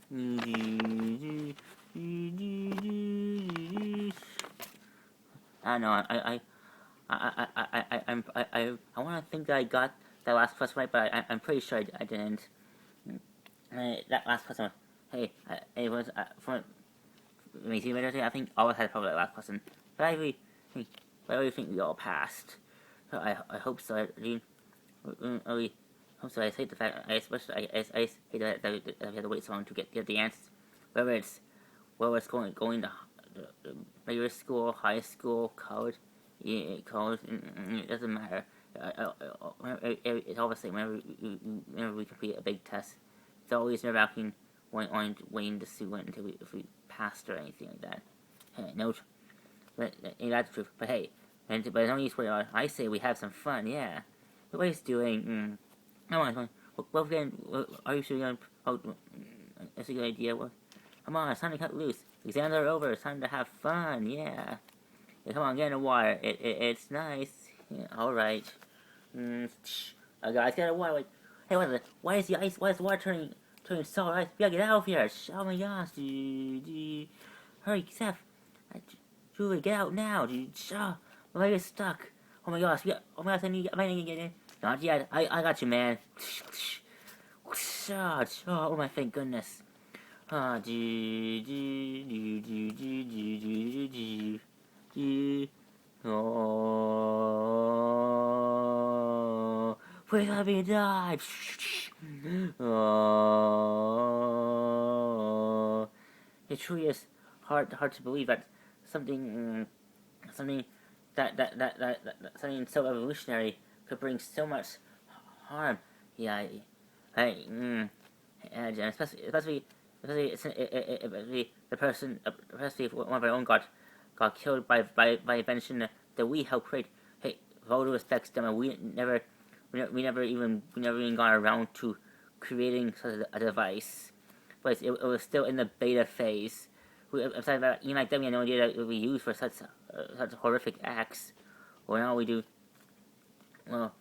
I don't know. I want to think that I got that last question right, but I'm pretty sure I didn't. That last question was, hey, it was from me. I think all of us had probably that last question, but I really think we all passed. So I hope so. I hope so. I hate the fact. I especially I hate that we had to wait so long to get the answers. Whether it's going to regular school, high school, college, college, it doesn't matter. It's all the same. Whenever we complete a big test, it's always nerve-wracking waiting to see if we passed or anything like that. Hey, no, that's true. But hey, but it's no use worrying about it. I say we have some fun. Yeah, what he's doing. Come on. What are you sure you're gonna? Oh, that's a good idea. Well, come on, it's time to cut loose. Exams are over. It's time to have fun. Yeah. Come on, get in the water. It's nice. Yeah, all right. Guys, get in the water. Like, hey, why is the ice? Why is the water turning solid ice? We gotta get out of here. Oh my gosh, dude. Hurry, Seth. Julie, get out now, dude. My leg is stuck. Oh my gosh, oh my gosh, I might need to get in. Not yet. I got you, man. Oh my, thank goodness. Oh, please let me die. Oh, it truly is hard to believe that something something that something so evolutionary could bring so much harm. Yeah, and especially the person, especially if one of our own got killed by invention that we helped create. Hey, with all due respect, Stemma, we never even got around to creating such a device, but it was still in the beta phase. I'm talking about even like then we had no idea that it would be used for such horrific acts. Well, now we do. Well,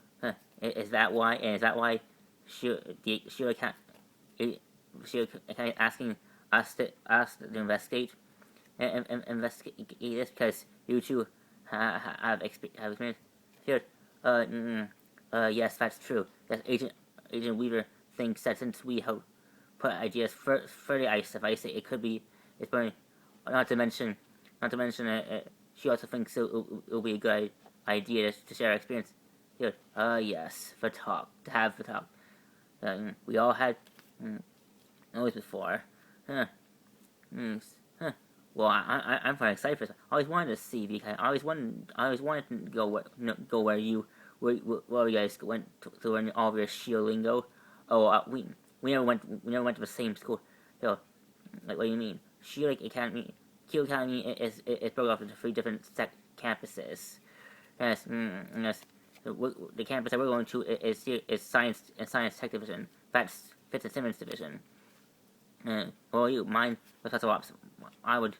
is that why? And is that why she can't? She asking us to investigate this because you two have experience here. Yes, that's true. Yes, Agent Weaver thinks that since we help put ideas for the ice device, it could be it's burning. Not to mention, she also thinks it'll be a good idea to share our experience. Here, yes, to have the talk. We all had always before. Huh. Well, I'm quite excited for this. I always wanted to see because I always wanted to go where you guys went to learn all of your shield lingo. Oh, we never went to the same school. So, like, what do you mean? Shield Academy is broke off into 3 different campuses. Yes, yes. The campus that we're going to is science tech division. That's Fitz and Simmons division. Well, mine was also ops. I would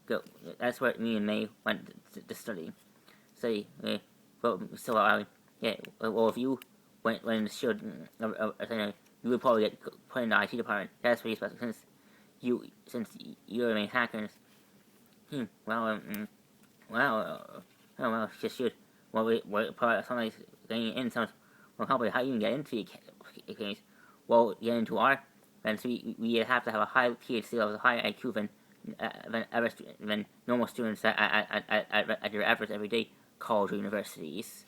go. That's where me and May went to study. Study. Well, if you went in the shield, you would probably get put in the IT department. That's pretty special since you're the main hackers. Shoot. Well, we're probably somebody's getting in sounds more complicated. How do you even get into the academy? Well, get into our, then so we have to have a high PhD level, a high IQ than normal students at your average everyday college or universities.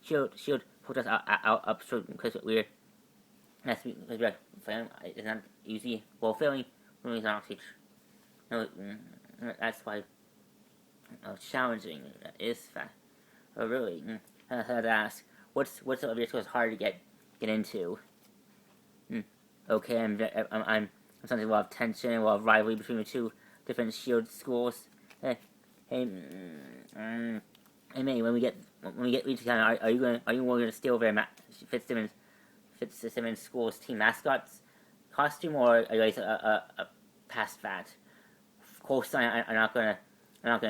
Shield put us out upstream because we're it's not easy. Well, failing is not teach. No, that's why challenging is fact. Really, I had to ask, what's of your schools hard to get into? Okay, I'm something a lot of tension, a lot of rivalry between the 2 different shield schools. Hey, May, when we get reached together, are you going to steal over Fitzsimmons School's team mascots costume, or are you guys past that? Of course, I'm not gonna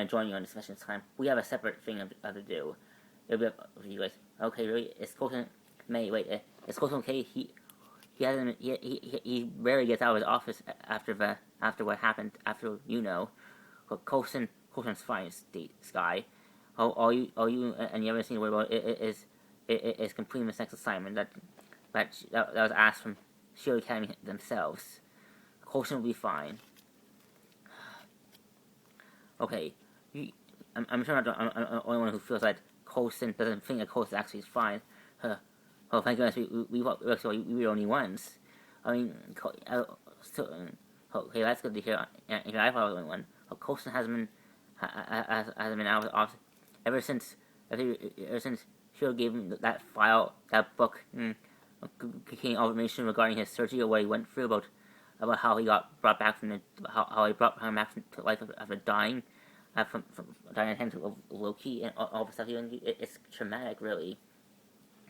join you on this mission this time. We have a separate thing to do. It'll be up to you guys. Okay, really? Is Colton? May, wait. Is Colton okay? he hasn't. He rarely gets out of his office after what happened. After but Coulson's fine, Sky. All you and the other thing to worry about is completing this next assignment that was asked from Shield Academy themselves. Coulson will be fine. Okay, I'm sure I'm the only one who feels that Coulson doesn't think that Coulson actually is fine. Oh, thank goodness we were the only ones. I mean, okay, that's good to hear. I thought I was the only one. Coulson hasn't been out of the office ever since Shield gave him that file, that book, containing all information regarding his surgery or what he went through about how he got brought back from how he brought him back to life after dying, from dying at the hands of Loki and all the stuff. It's traumatic, really.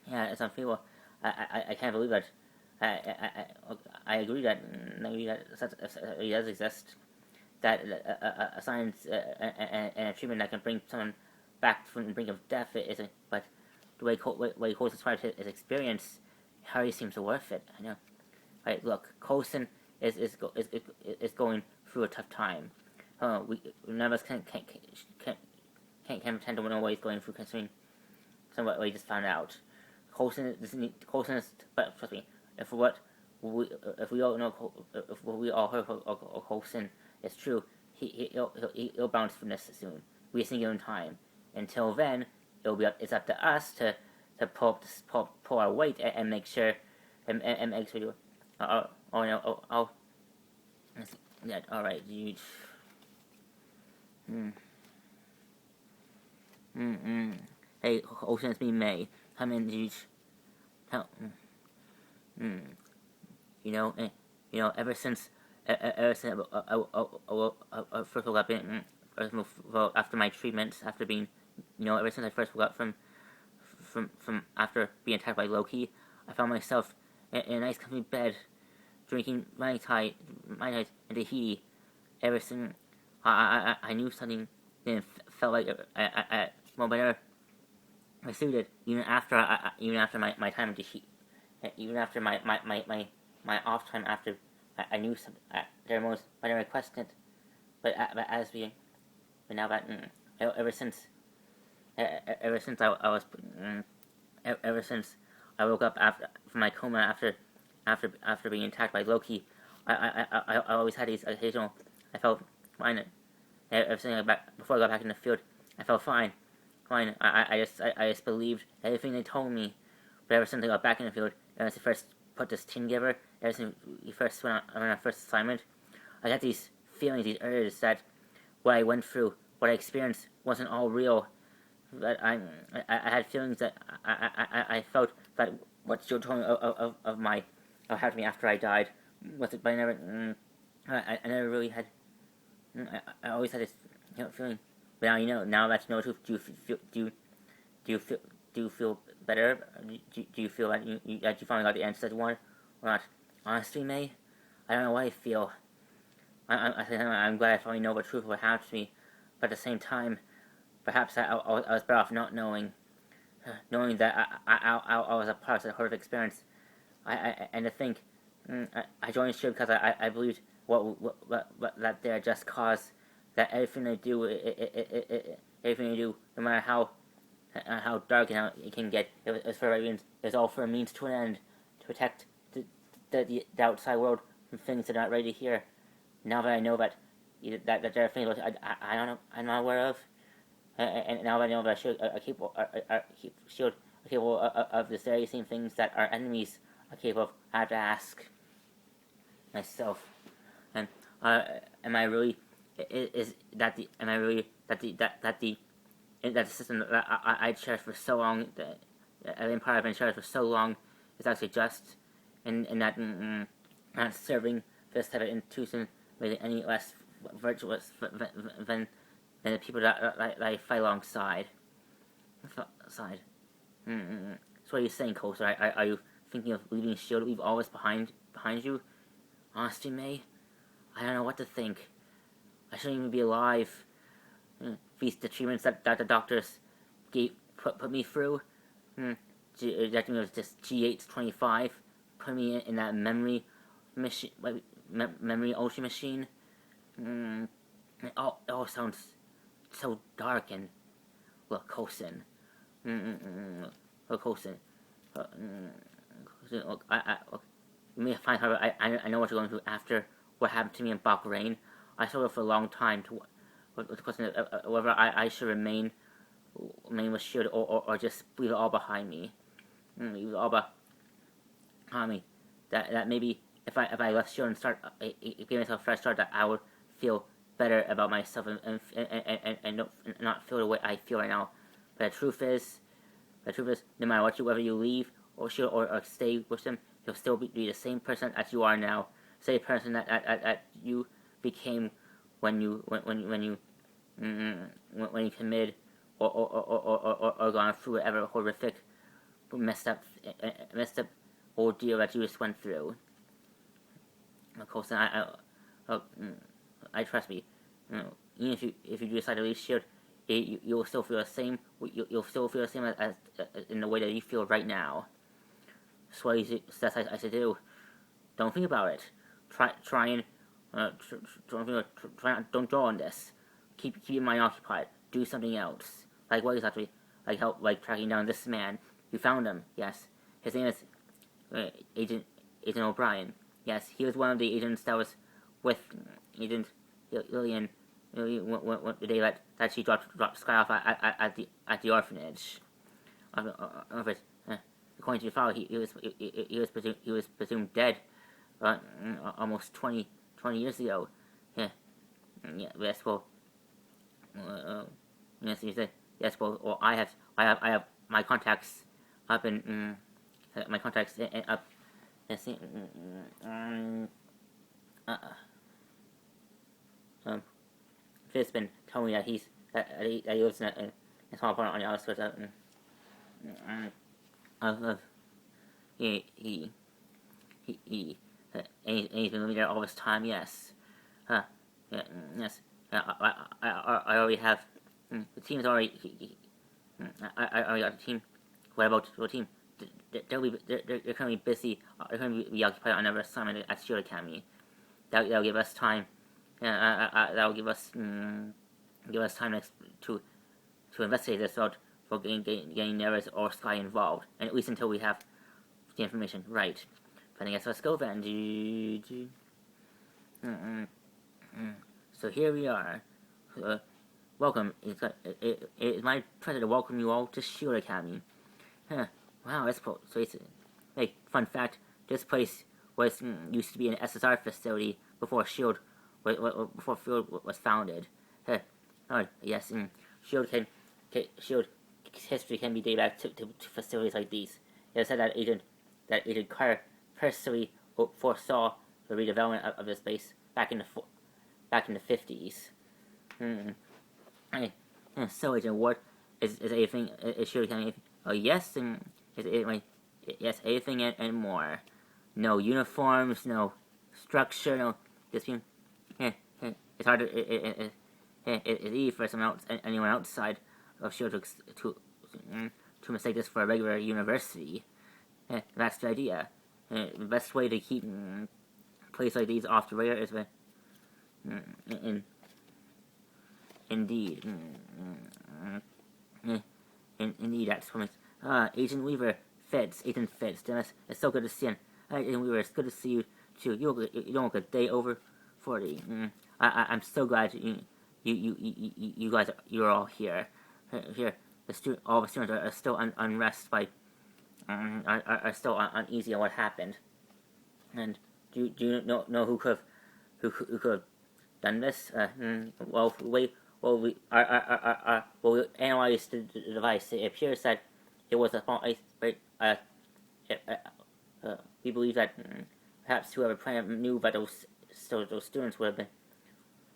Yeah, it's unfaithful. I can't believe that. I agree that it does exist. That a science and a treatment that can bring someone back from the brink of death isn't. But the way Coulson describes his experience, hardly seems worth it. I know. Right, look, Coulson is going through a tough time. None of us can pretend to know what he's going through, considering what he just found out. Coulson is, but trust me, if we all heard of Coulson is true, he'll bounce from this soon. We just need to give him time. Until then, it's up to us to pull our weight and make sure and make sure you. Yeah, all right, you. Hey, Coulson, it's me, May. Come in, dude. Help. Ever since I first woke up after my treatments, after being, ever since I first woke up from after being attacked by Loki, I found myself in a nice comfy bed, drinking Mai Tai and Tahiti. Ever since I knew something didn't felt like better. I suited even after my time to heat, even after my off time after I knew some their most I never questioned, but now that ever since I woke up from my coma after being attacked by Loki, I always had these occasional. I felt fine. Before I got back in the field, I felt fine. I just believed everything they told me. But ever since I got back in the field, ever since I first put this team together, ever since we first went on our first assignment, I got these feelings, these urges that what I went through, what I experienced, wasn't all real. That I had feelings that I felt that what Joe told me of happened to me after I died was it, but I never really had. I always had this feeling. But now that you know the truth, do you feel better? Do you feel that you finally got the answer that you wanted, or not? Honestly, May, I don't know what I feel. I'm glad I finally know the truth of what happened to me, but at the same time, perhaps I was better off not knowing that I was a part of the horrific experience. And to think, I joined SHIELD because I believed that they're just cause. That everything they do, no matter how dark and how it can get, it's for reasons. It's all for a means to an end, to protect the outside world from things that are not ready to hear. Now that I know that there are things I don't know, I'm not aware of, and now that I know that SHIELD are capable of the very same things that our enemies are capable of, I have to ask myself, and am I really? That the system that I cherished for so long, that the empire I've been cherished for so long, is actually just, and that not serving this type of institution made it any less virtuous than the people that I fight alongside. So what are you saying, Coulson? Are you thinking of leaving SHIELD, leave all this behind you? Honestly, May, I don't know what to think. I shouldn't even be alive. These the treatments that the doctors put me through. Injecting me with just G8's 25, put me in that memory machine, memory ocean machine. It all sounds so dark and Lacosan. Lacosan. Look, you may find, however, I know what you're going through after what happened to me in Bahrain. I struggled for a long time with the question of whether I should remain with Shield or just leave it all behind me. Leave it all behind me. That maybe if I left Shield and start give myself a fresh start, that I would feel better about myself and not feel the way I feel right now. But the truth is, no matter what whether you leave or Shield or stay with them, you'll still be the same person as you are now. Same person that you became when you committed or gone through whatever horrific messed up ordeal that you just went through. Of course, I trust me. Even if you decide to leave Shield, you'll still feel the same. You'll still feel the same as in the way that you feel right now. That's what I should do. Don't think about it. Try and don't draw on this. Keep your mind occupied. Do something else. Like what exactly? Like tracking down this man. You found him. Yes, his name is Agent O'Brien. Yes, he was one of the agents that was with Agent Lillian the day that she dropped Sky off at the orphanage. According to your father, he was presumed dead almost 20 years ago. Yeah. Yes. Well. Yes. You said yes. Well, I have my contacts up in my contacts up. Yes. Fizz been telling me that he lives in a small apartment on the outskirts of and he's been living there all this time. Yes. Yeah, yes. I already have the team's already. I already got the team. What about the team? They're currently busy. They're currently be occupied on another assignment at Shield Academy. That'll give us time. That'll give us time to investigate this without for getting Neres or Sky involved, and at least until we have the information right. But I guess let's go then. So here we are. Welcome. It's my pleasure to welcome you all to Shield Academy. Wow, that's cool. So hey, fun fact: this place used to be an SSR facility before Shield was founded. Oh yes, Shield history can be dated back to facilities like these. It said that Agent Carter personally foresaw the redevelopment of this base back in the 50s. So Agent Ward, is anything? Is Shield Academy? Oh yes, yes, anything and more. No uniforms, no structure, no discipline. It's hard to it's easy for anyone outside of Shield to mistake this for a regular university. That's the idea. The best way to keep places like these off the radar is indeed. Indeed, that's what Agent Weaver, Agent Fitz. It's so good to see you. Agent Weaver, it's good to see you too. You don't look a day over 40. I'm so glad you guys you're all here. Here, all the students are still unrest by are still uneasy on what happened. And do you know who could have done this? We analyzed the device. It appears that it was a small ice break. We believe that perhaps whoever planned it knew that those students would have been.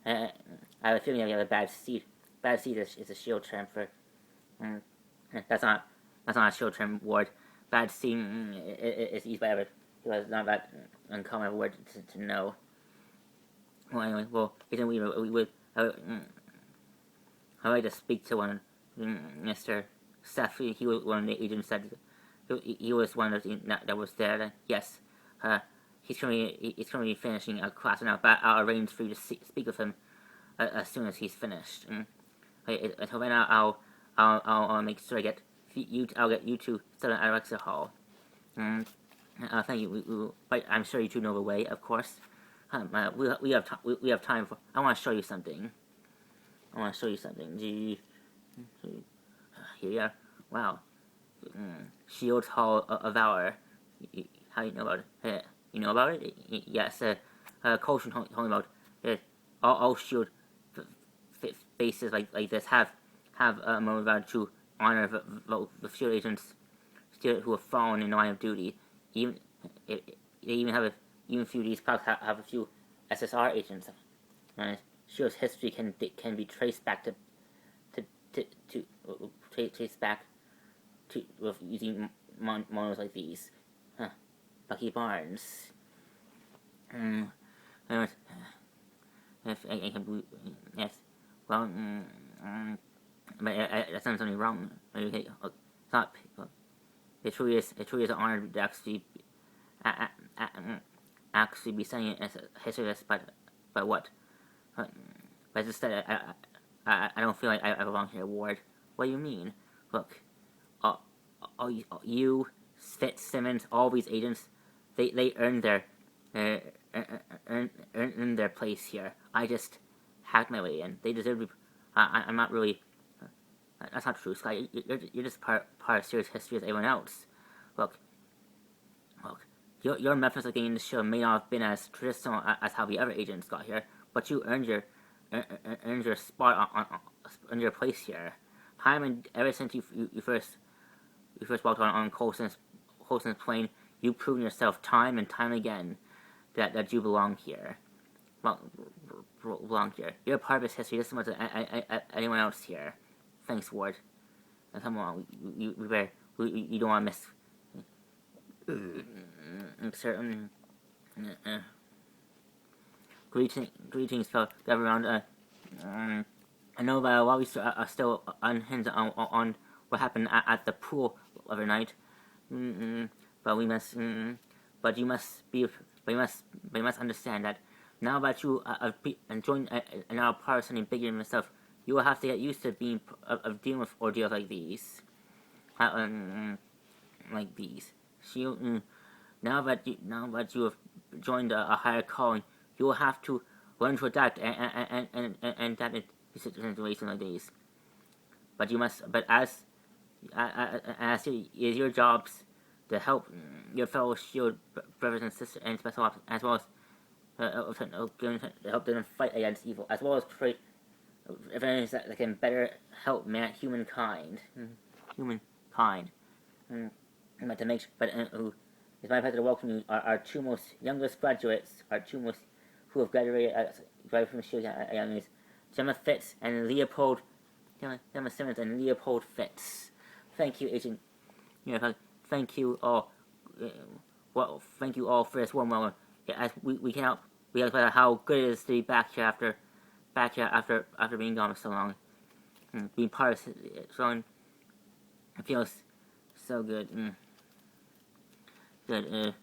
I have a feeling that we have a bad seed. Bad seed is a Shield term for. That's not a Shield term word. Bad seed is used by everyone. It's not that uncommon word to know. Well, anyway, I'd like to speak to one, Mr. Seth. He was one of the agents that he was one of the that was there. Yes, he's currently finishing a class now, but I'll arrange for you to speak with him as soon as he's finished. Until then, I'll make sure I'll get you to study at Alexa Hall. Thank you. But I'm sure you two know the way, of course. We have time for. I want to show you something. Here we are. Wow. Shield Hall of Valor. How do you know about it? You know about it? Yes. Colson told me about it. All Shield bases like this have a moment about to honor the Shield agents who have fallen in the line of duty. Even a few of these products have a few SSR agents. Shield's history can be traced back to with using models like these. Lucky Barnes. Yes. Well, but that sounds something wrong. Okay, it's not. It truly is an honor to actually be studying history of this, but what? But instead, I don't feel like I belong here, Ward. What do you mean? Look, you, Fitzsimmons, all these agents, they earned their place here. I just hacked my way in. They deserve to be. I'm not really. That's not true, Sky. You're just part of serious history as everyone else. Look. Your methods of getting the show may not have been as traditional as how the other agents got here, but you earned your spot on your place here. Ever since you first walked on Coulson's plane, you've proven yourself time and time again that you belong here. Belong here. You're a part of this history just as much as anyone else here. Thanks, Ward. Now, come on, you don't want to miss. Greetings, fellow around. I know that a lot of you are still unhinged on what happened at the pool the other night. But you must understand that now that you have joined and are part of something bigger than yourself, you will have to get used to dealing with ordeals like these. Now that you have joined a higher calling, you will have to learn to adapt and adapt in situations like these. But as it is your jobs to help your fellow Shield brothers and sisters and special ops, as well as help them fight against evil, as well as create events that can better help humankind. But it's my pleasure to welcome you, our two most youngest graduates, who have graduated from Shield at young age, Gemma Simmons and Leopold Fitz. Thank you, Agent. Thank you all. Thank you all for this warm welcome. As we can about how good it is to be back here after being gone for so long. Being part of it, it feels so good. Good.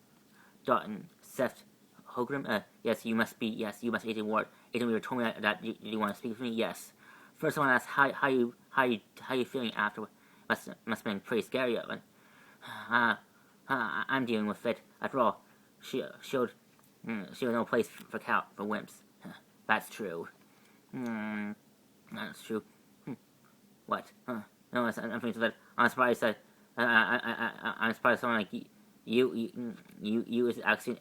Dalton, Seth, Hogram. Yes, you must be Agent Ward. Agent Weaver told me that you want to speak with me. Yes. First, I want to ask how you feeling after. Must have been pretty scary. But I'm dealing with it. After all, she was no place for wimps. That's true. That's true. What? No, I'm thinking that. I'm surprised that I'm surprised someone like you is actually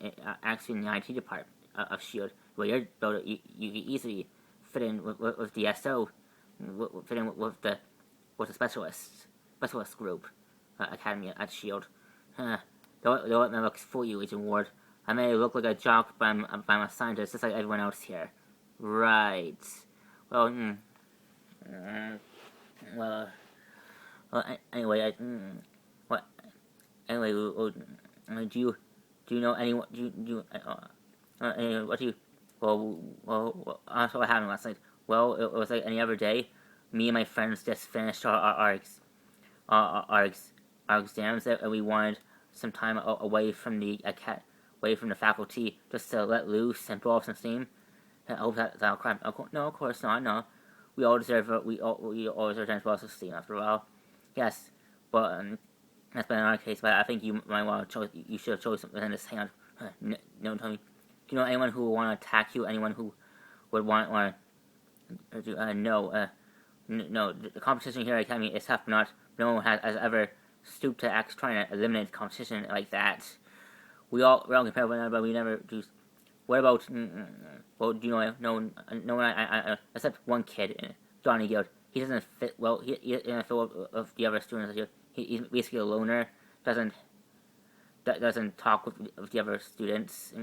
in the IT department of Shield. Well, you can easily fit in with the SO, fit in with the specialist group academy at Shield. Don't let me look for you, Agent Ward. I may look like a jock, but I'm a scientist, just like everyone else here. Right. Well, anyway, what? Anyway, do you know anyone? What do you? Well, that's what happened last night. Well, it was like any other day. Me and my friends just finished our exams, and we wanted some time away from the away from the faculty just to let loose and blow off some steam? I hope that's our crime. No, of course not. No, we all deserve a chance to blow off some steam after a while. Yes, but that's been our case. But I think you might want to you should have chosen something in this hangout. No, tell me. Do you know anyone who would want to attack you? Anyone who would want no. No, the competition here at Academy is tough, but no one has ever stooped to act trying to eliminate competition like that. We're all compare one another, but we never do. What about? Well, do you know? No one. Except one kid, Johnny Guild. He doesn't fit well. He doesn't fit well with the other students. He's basically a loner. Doesn't talk with the other students,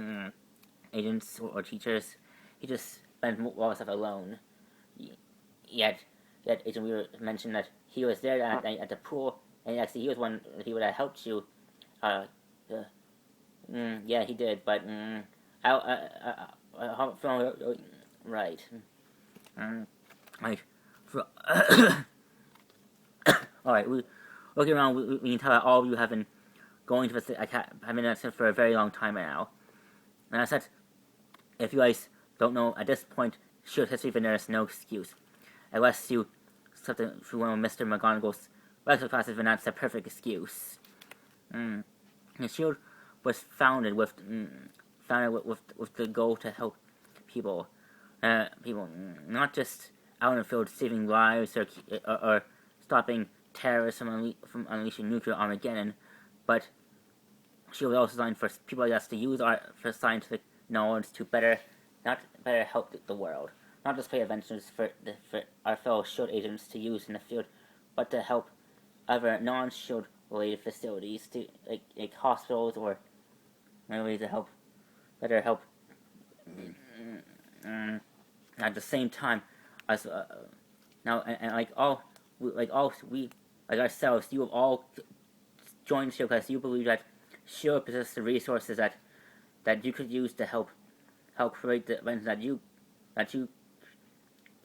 agents or teachers. He just spends all his stuff alone. Yet Agent Weaver mentioned that he was there at the pool, and actually he was one. He would have helped you. Yeah, he did, but right. Right. All right. Looking around, we can tell that all of you have been going to the have been at it for a very long time now. And I said, if you guys don't know at this point, Shield history, then there is no excuse. Unless you something through one of Mr. McGonagall's regular classes, then that's a perfect excuse. The Shield was founded with the goal to help people, not just out in the field saving lives or stopping terrorists from unleashing nuclear Armageddon, but Shield was also designed for people like us to use for scientific knowledge to better help the world. Not just play adventures for our fellow SHIELD agents to use in the field, but to help other non-SHIELD related facilities, to like hospitals or ways to better help. At the same time, as now and like ourselves, you have all joined SHIELD because you believe that SHIELD possesses the resources that you could use to help create the events that you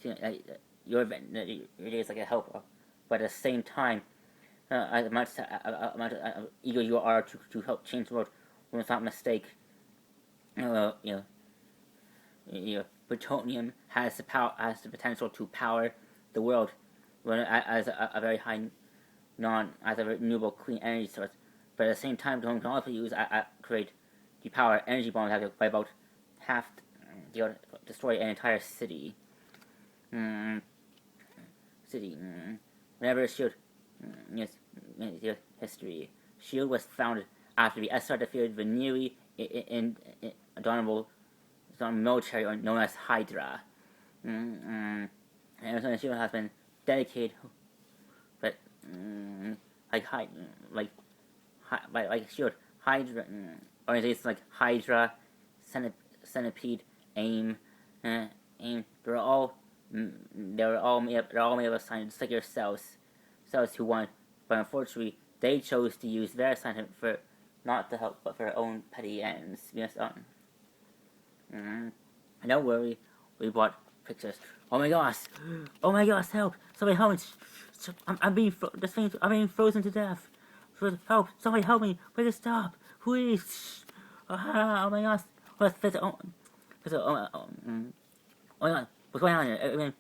your is like a help, but at the same time, as much eager you are to help change the world, without mistake, plutonium has the potential to power the world, as a very high as a renewable clean energy source. But at the same time, plutonium can also use create the power energy bombs by about half, destroy an entire city. Whenever SHIELD history. SHIELD was founded after the SR defeated the newly indomitable military known as Hydra. And so SHIELD has been dedicated, but SHIELD Hydra organizations like Hydra, Centipede, AIM. They're all made of scientists like yourselves who want, but unfortunately they chose to use their science for not to help, but for their own petty ends. Yes, don't worry, we bought pictures. Oh my gosh, help! Somebody help me! I'm being frozen to death. Help! Somebody help me! Please stop! Please! Oh my gosh! What's going on here? I mean,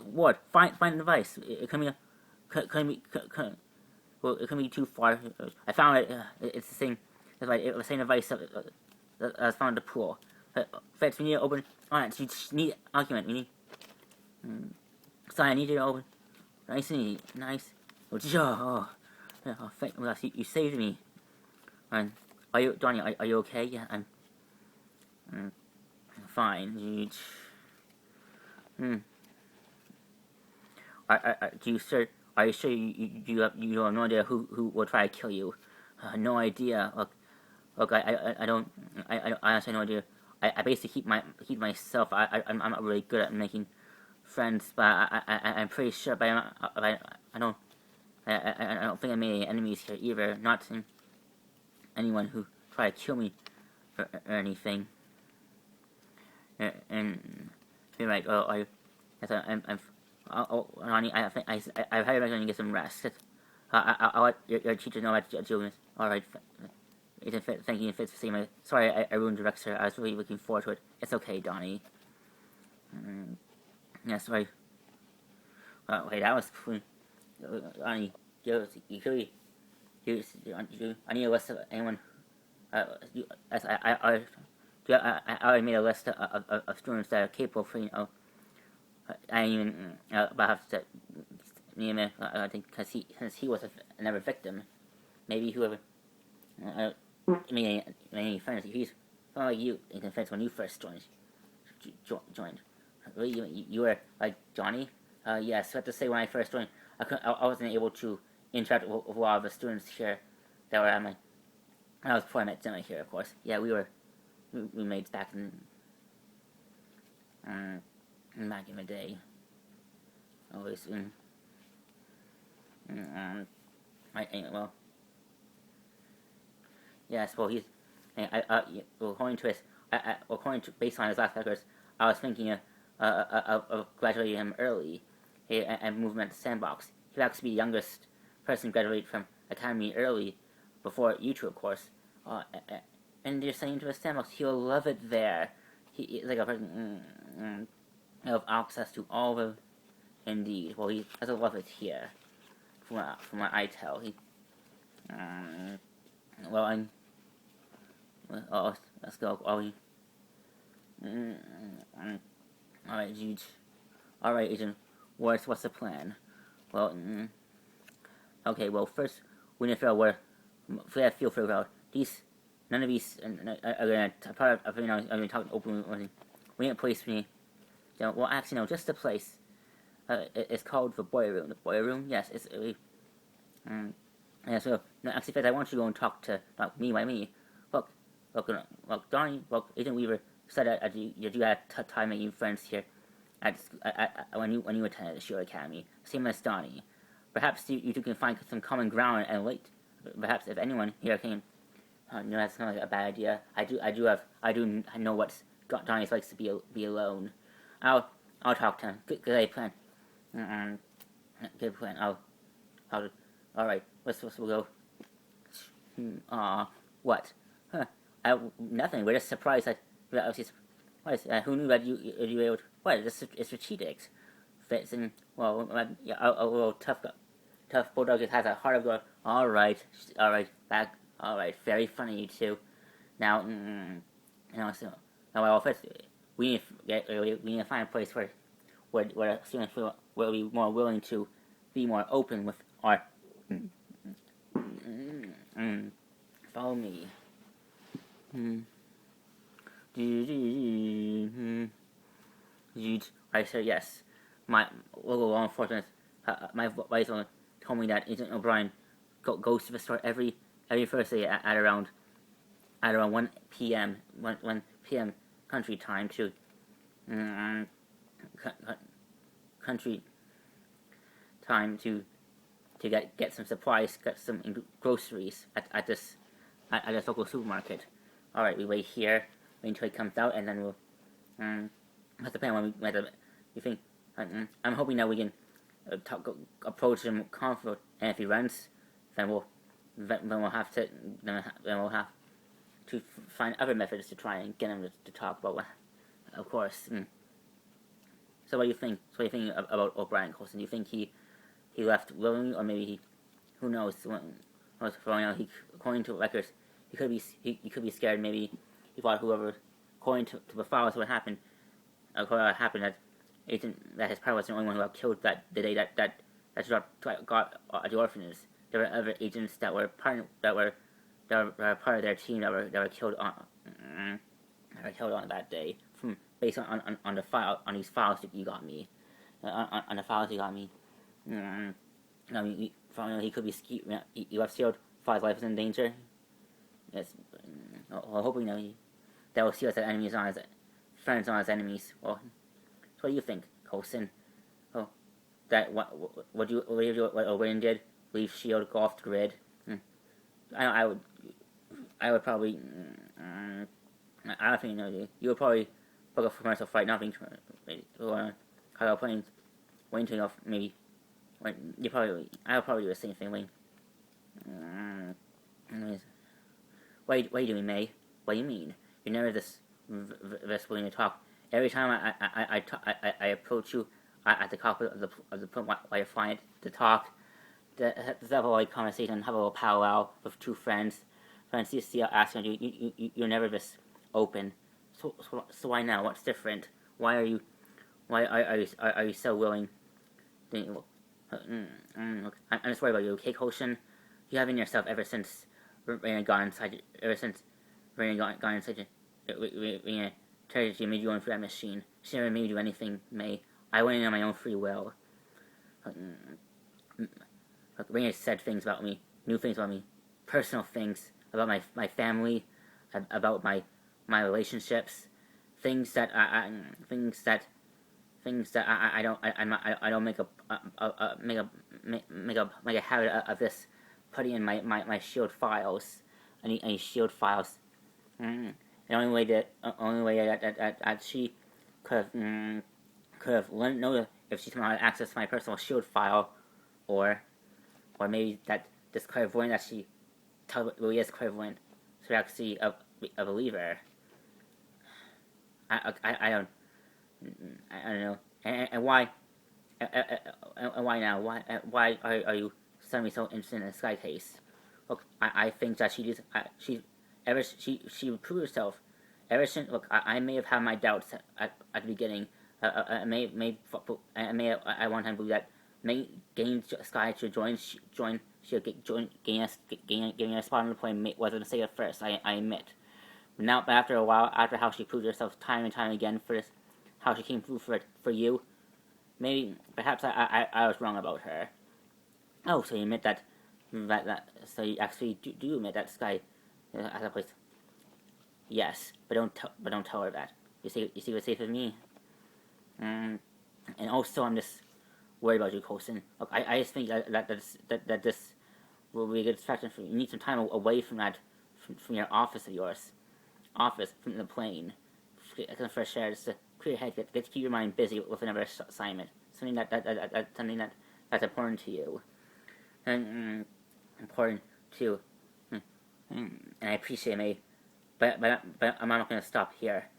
what? Find a device. It can be too far. I found it. It's the same. It's like it was the same device that I was found in the pool. Fetch, we need to open. Alright, so you need argument. We need. Sorry, I need you to open. Nice and easy. Nice. Oh, thank you. You saved me. And are you, Johnny? Are you okay? Yeah, I'm fine. Are you sure you have no idea who will try to kill you? No idea. Look, I honestly have no idea. I basically keep myself. I'm not really good at making friends, but I'm pretty sure. But I don't think I made any enemies here either. Not anyone who tried to kill me or anything. And you're right. Ronnie, I think I've had to get some rest. I'll let your teacher know about dealing with this. All right. Thank you, Fitz, for seeing my. Sorry, I ruined the Rexer. I was really looking forward to it. It's okay, Donnie. Yeah, sorry. Wait, that was Donnie. You could be. I need a list of anyone. I already made a list of students that are capable of. I even about have to name it. I think since he was another victim, maybe whoever. Many friends. He's like you in defense when you first joined. Really, you were like Johnny. Yes, I have to say when I first joined, I wasn't able to interact with a lot of the students here that were at my. I was before I met Gemma here, of course. Yeah, we made back back in the day. Always. Well. Yes, well, he's. According to based on his last records, I was thinking of graduating him early, and moving at the sandbox. He'd actually be the youngest person to graduate from academy early, before you two, of course. And you're saying to the sandbox, he'll love it there. He's like a person have access to all the. Indeed, well, he has a love it here. From what I tell, he. Well, I'm. Oh, let's go. Alright, Jude. Alright, Agent. What's the plan? Well, okay, well, first, we need to figure out where. Figure out. None of these are gonna. Part of, I'm gonna talk openly. We need a place for me. Well, actually, no, just a place. It's called the boy room. The boy room? Yes, it's. Yeah, so, no, actually, Fed, I want you to go and talk to, me. Look, Donnie, Agent Weaver said that you had time making friends here when you attended the Shield Academy, same as Donnie. Perhaps you two can find some common ground and relate. Perhaps if anyone here can, that's not like a bad idea. I do know what Donnie likes to be alone. I'll talk to him. Good plan. Good plan. All right. We'll go. What? Huh? Nothing. We're just surprised that. Who knew that you were able to? What? It's strategic. Fits in. Well, yeah. A little tough bulldog has a heart of gold. All right. Back. All right. Very funny, you two. Now, so well, first we need to find a place where students will be more willing to be more open with our. Follow me. I said yes. My local law enforcement, my vice told me that Agent O'Brien goes to the store every Thursday at around 1 p.m. 1 p.m. country time to country time to get some supplies, get some groceries at this local supermarket. All right, we wait here, wait until he comes out, and then we'll. What's the plan? You think? I'm hoping that we can approach him with confidence, and if he runs, then we'll have to find other methods to try and get him to talk about. Of course. So what do you think? So what do you think about O'Brien Colson? Do you think he left willingly, or maybe who knows? According to records, he could be scared. Maybe he thought whoever, according to the files, what happened that his partner was the only one who got killed that the day that got the orphanage. There were other agents that were part of their team that were killed on that day. Based on the file on these files that you got me, on the files you got me. He could be he left sealed. His life is in danger. Yes, hoping that will see us as enemies, not as friends, not as enemies. Well, so what do you think, Coulson? Oh, that what Owen did? Leave Shield, go off the grid. I would probably. I don't think you would probably book a commercial fight, not being playing. Waiting to off maybe. I would probably do the same thing. Anyways, What are you doing, May? What do you mean? You're never this willing to talk. Every time I approach you at the cockpit of the plane while you're flying to talk, to have a like conversation, have a little powwow with two friends. Friends, you see, asking you're never this open. So why now? What's different? Why are you so willing? I'm just worried about you, okay, Koshin? You haven't yourself ever since Raina got inside. Ever since Raina got inside. Raina tragedy made you go in for that machine. She never made you anything, May. I went in on my own free will. Raina said things about me, new things about me, personal things about my family, about my relationships, things that I don't make a habit of this putting in my shield files. Any shield files. The only way that she could have known if she somehow had access to my personal shield file, or maybe that this clairvoyant that she really is clairvoyant, so actually a believer. I don't know. And why now? Why are you suddenly so interested in the Sky case? Look, I think that she proved herself. Ever since, look, I may have had my doubts at the beginning. I one time believe that getting Sky to join, getting a spot on the plane wasn't a mistake at first. I admit. But now, after a while, after how she proved herself time and time again for this, how she came through for you, perhaps I was wrong about her. Oh, so you admit that so you actually do admit that Sky has a place. Yes, but don't tell her that. You see what's safe with me. And also, I'm just worried about you, Colson. Look, I just think that this will be a good distraction for you. You need some time away from that, from your office of yours, from the plane, get some fresh air, just to clear your head, get to keep your mind busy with another assignment, something that's important to you, and important to. And I appreciate me, but I'm not going to stop here.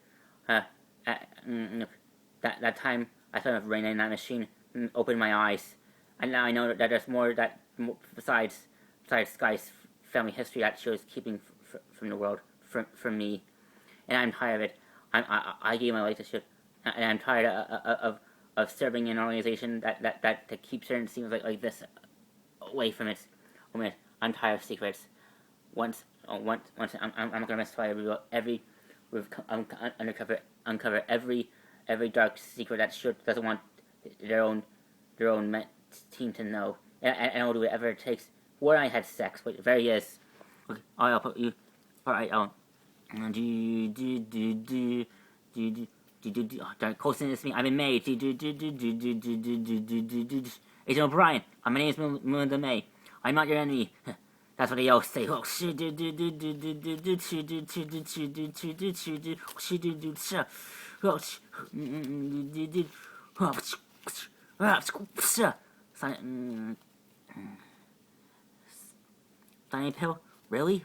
That time I spent with Raina in that machine opened my eyes, and now I know that there's more besides Sky's family history that she was keeping from the world, from me, and I'm tired of it. I gave my life to shit, and I'm tired of serving in an organization that keeps certain things like this away from it. I'm tired of secrets. Once I'm not gonna mess uncover every dark secret that Shield doesn't want their own team to know, and I'll do whatever it takes. Where I had sex, but there he is. Okay, I'll put you. All right, Darn, Colson is me. I've been made. Agent O'Brien. My name is Melinda May. I'm not your enemy. That's what they all say. Oh shit! Signing pill? Really?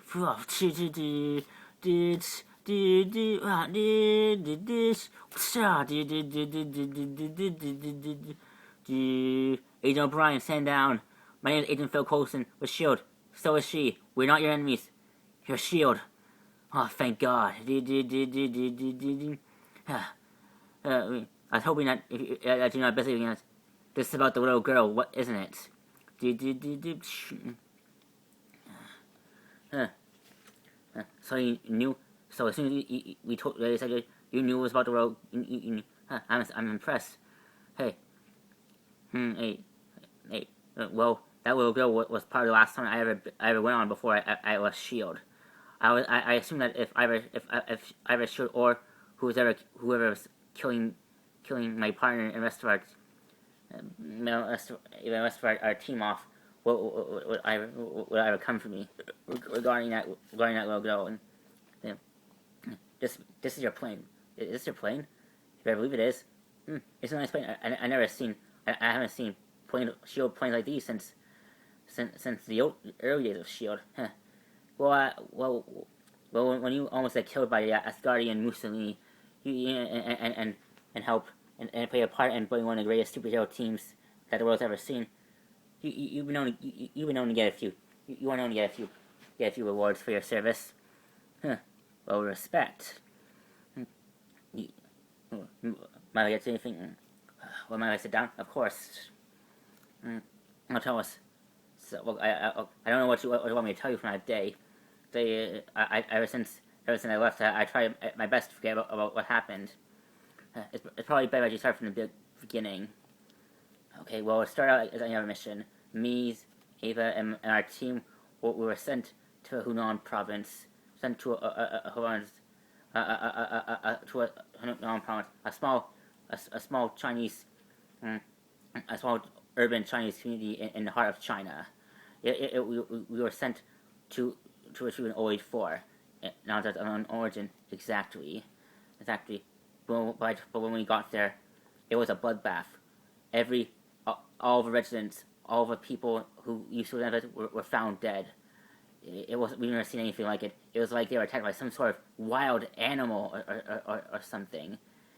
Agent O'Brien, stand down. My name is Agent Phil Coulson with S.H.I.E.L.D. So is she. We're not your enemies. You're S.H.I.E.L.D. Oh, thank God. I was hoping that you're not busy against this is about the little girl. What isn't it? So you knew. So as soon as we told you said you knew it was about the little. I'm impressed. Hey. Hey. Well, that little girl was part of the last time I ever went on before I left Shield. I assume that if either Shield or whoever was killing my partner and the rest of our team off would either come for me regarding that little girl. And this is your plane. Is this your plane? I believe it is. It's a nice plane. I haven't seen Shield planes like these since the early days of Shield. Huh. Well, Well, when you almost get killed by the Asgardian Mussolini, and help and play a part in building one of the greatest superhero teams that the world's ever seen, you've been known to get a few. You are known to get a few rewards for your service. Huh. Well, respect. You, might I get to anything? Well, might I sit down? Of course. I'll tell us. So, well, I don't know what you want me to tell you from that day. Ever since I left, I tried my best to forget about what happened. It's probably better if you start from the beginning. Okay, well, it started out as any other mission. Me, Ava, and our team we were sent to Hunan province, sent to a Hunan province, a small Chinese, a small urban Chinese community in the heart of China. We were sent to retrieve an 084. Now that's an origin exactly. But when we got there, it was a bloodbath. All the residents, all the people who used to live it were found dead. We've never seen anything like it. It was like they were attacked by some sort of wild animal or something.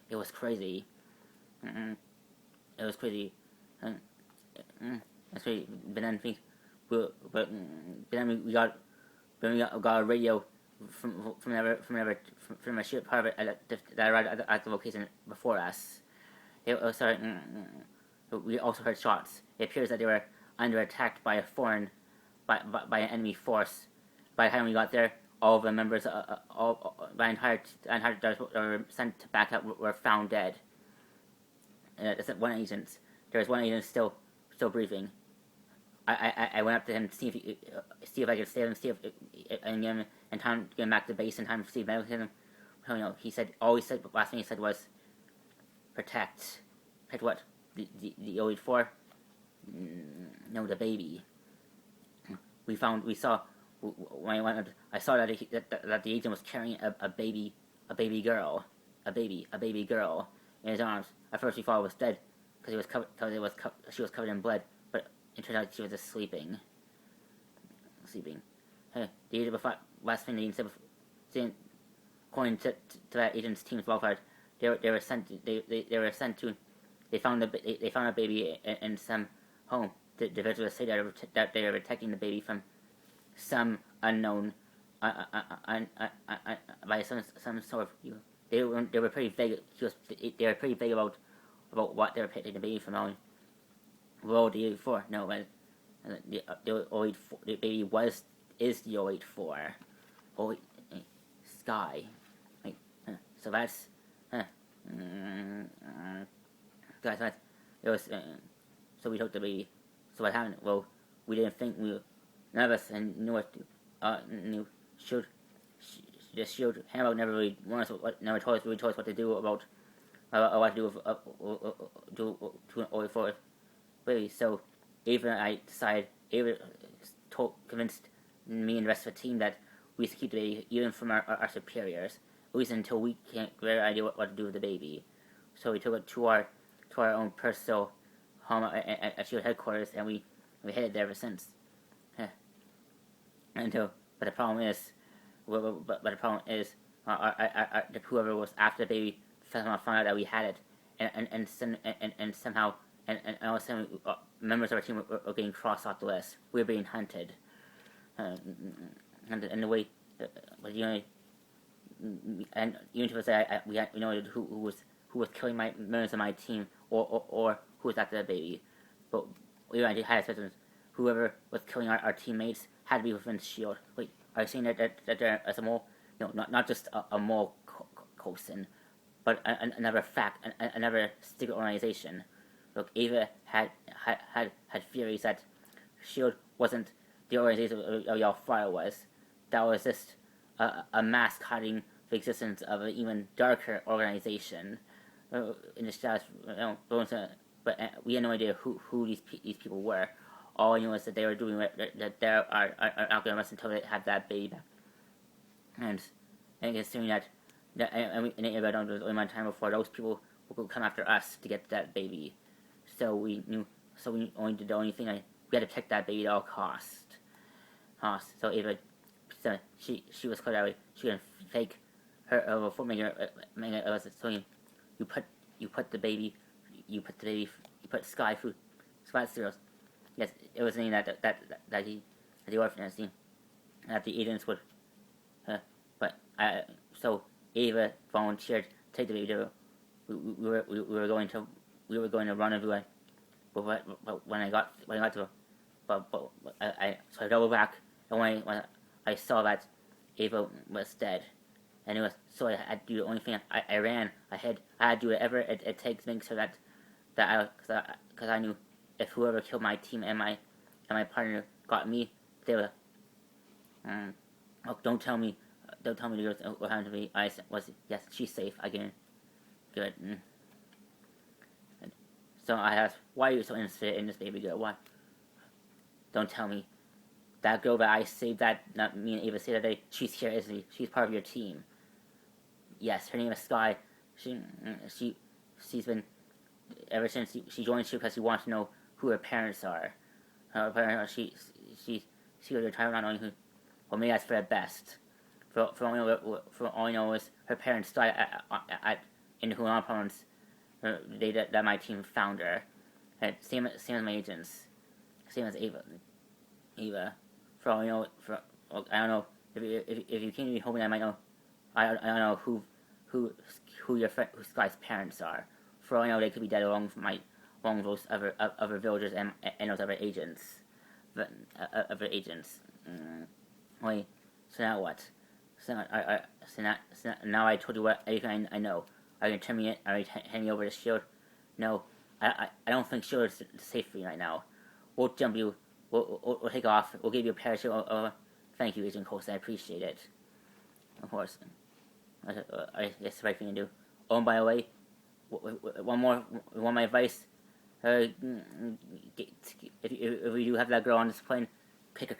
It was crazy. It was crazy. That's crazy. But then we got a radio from a ship part of it that arrived at the location before us. We also heard shots. It appears that they were under attack by by an enemy force. By the time we got there, all of the members, the entire that were sent back up were found dead. Except one agent. There was one agent still breathing. I went up to him to see if I could save him, and get him in time to get him back to base in time to see medical him. No, he said last thing he said was protect what? The 084? No, the baby. We saw when I went. I saw that the agent was carrying a baby girl in his arms. At first we thought it was dead because she was covered in blood, but it turned out she was just sleeping. Hey, the agent last thing the agent said, according to that agent's team's welfare, they were sent to. They found a baby in some home. The villagers say that they are protecting the baby from some unknown, by some sort of. They were pretty vague. They were pretty vague about what they were protecting the baby from. Well, the 084. No, but the 084. The baby is the 084. Sky. Like, so that's. Guys, it was. So we took the baby. So what happened? Well, we didn't think none of us knew what to shoot. Just shoot. Hannibal never really never told us what to do about what to do with to an 084 baby. So Ava and I decided. Ava convinced me and the rest of the team that we should keep the baby even from our superiors, at least until we can't get an idea what to do with the baby. So we took it to our own personal home at Shield headquarters, and we headed there ever since. But the problem is, whoever was after the baby somehow found out that we had it, and somehow all of a sudden members of our team were getting crossed off the list. We were being hunted, and the way, but and even to say we know who was killing members of my team, or who was after the baby. But we had suspicions. Whoever was killing our teammates had to be within S.H.I.E.L.D. Wait, are you saying that there is a mole? No, not just a mole cosin, but another another secret organization. Look, Ava had theories that S.H.I.E.L.D. wasn't the organization y'all thought it was. That was just a mask hiding the existence of an even darker organization. In the status, but we had no idea who these people were. All I knew was that they were doing that they are not going to rest until they have that baby back. And considering that and I don't do my time before, those people will come after us to get that baby. So we only did the only thing we had to protect that baby at all cost. So Ava she was clear that way. She can fake her before making it so you put you put Sky cereals. Yes, it was saying that the orphanage scene that the agents would, but so Ava volunteered to take the baby. We were going to run everywhere, but when I got to, so I doubled back, and when I saw that Ava was dead, and it was so I had to do the only thing I ran. I had to do whatever it takes to make sure that because I knew if whoever killed my team and my partner got me, they were. Oh, don't tell me what happened to me. I was yes, she's safe again. Good. So I asked, why are you so interested in this baby girl? Why? Don't tell me. That girl that I saved, that not me and Ava saved that day, she's here, isn't she? She's part of your team. Yes, her name is Sky. She's been ever since she joined you because she wants to know who her parents are. She was retired not knowing who. Well, maybe that's for the best. For all I know is her parents died in the Hunan province. The day that my team found her. And same as my agents. Same as Ava. For all I know, I don't know if you came to me hoping I might know. I don't know who Sky's parents are. For all I know, they could be dead along with those other villagers and those other agents. Wait, so now what? So now I told you everything I know. Are you gonna hand me over the shield? No, I don't think shield is safe for you right now. We'll jump you. We'll take off. We'll give you a parachute. Thank you, Agent Coulson. I appreciate it. Of course. I guess the right thing to do. Oh, and by the way, one more my advice. If we do have that girl on this plane, kick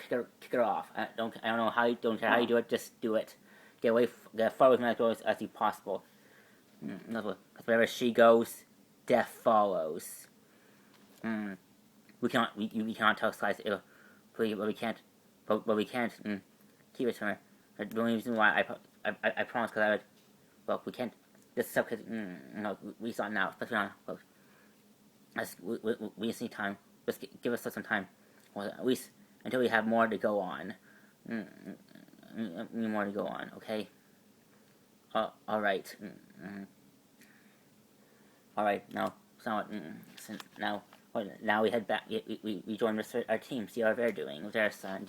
her off. I don't know how. Don't care how you do it. Just do it. Get as far away from that girl as you possible. Because wherever she goes, death follows. We cannot tell Sky, but we can't. But we can't keep it from her. The only reason why I promised because I would. Well, we can't. This stuff because no, we saw it now, especially on. We just need time. Just give us some time, well, at least until we have more to go on. More to go on, okay? All right. All right. Now, so now we head back. We join our team. See how they're doing with their son.